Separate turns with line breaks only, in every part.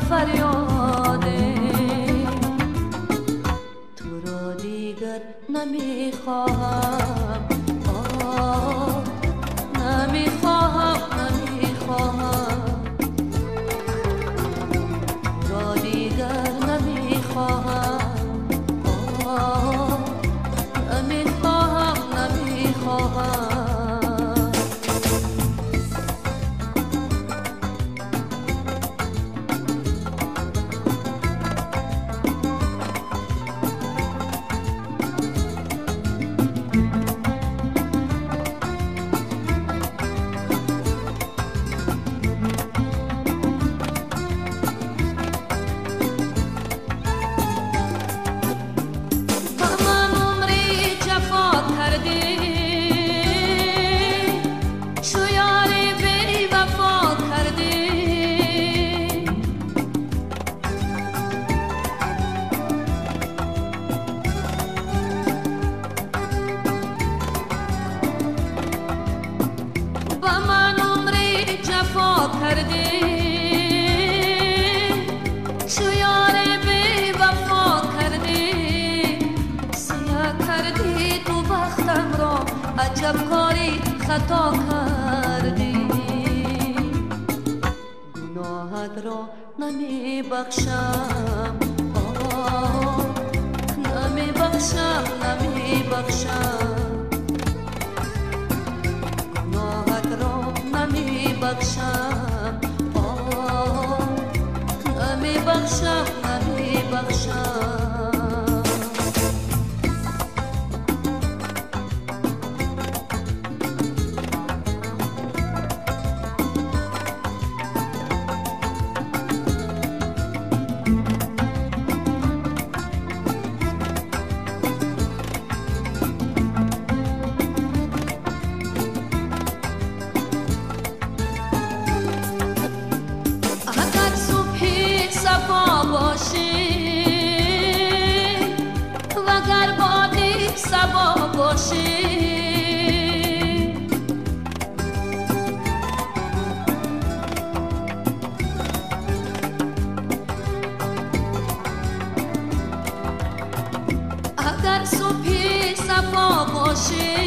فریاده تو را دیگر نمیخواهم نمیخواهم تو را دیگر نمیخواهم نمیخواهم کردی شو یار بی وفا کردی سیاه کردی تو بختم را عجب کاری خطا کردی گناهت را نمی بخشم نمی بخشم نمی بخشم گناهت را نمی بخشم نمی بخشم نمی بخشم وگر بادی صبا باشی اگر صبحی صبا باشی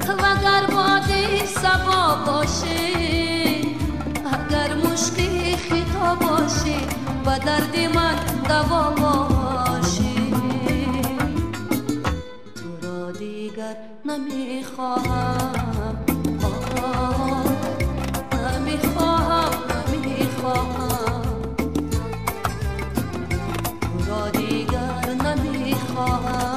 وگر بادی صبا باشی اگر مشکی خطا باشی و درد من دوا باشی تو را دیگر نمیخواهم نمیخواهم نمیخواهم تو را دیگر نمیخواهم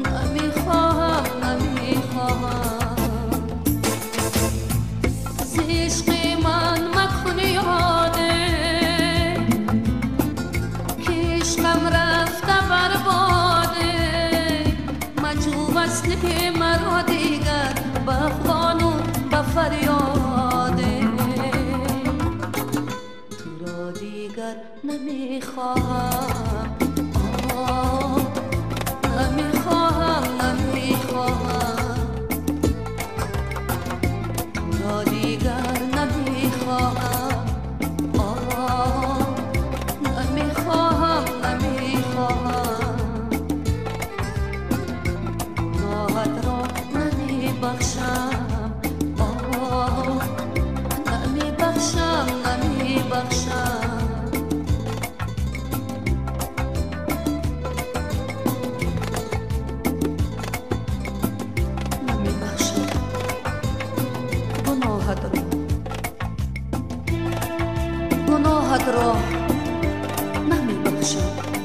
نمیخواهم نمیخواهم عشق من مکن یاده که عشقم رفته برباده مجو وصل مرا دیگر به افغان و به فریاده تو را دیگر نمیخواهم نمیخواهم نمیخواهم تو را دیگر نمیخواهم نمیخواهم نمیخواهم گناهت را نمیبخشم نمیبخشم نمیبخشم گناهت را نمی بخشم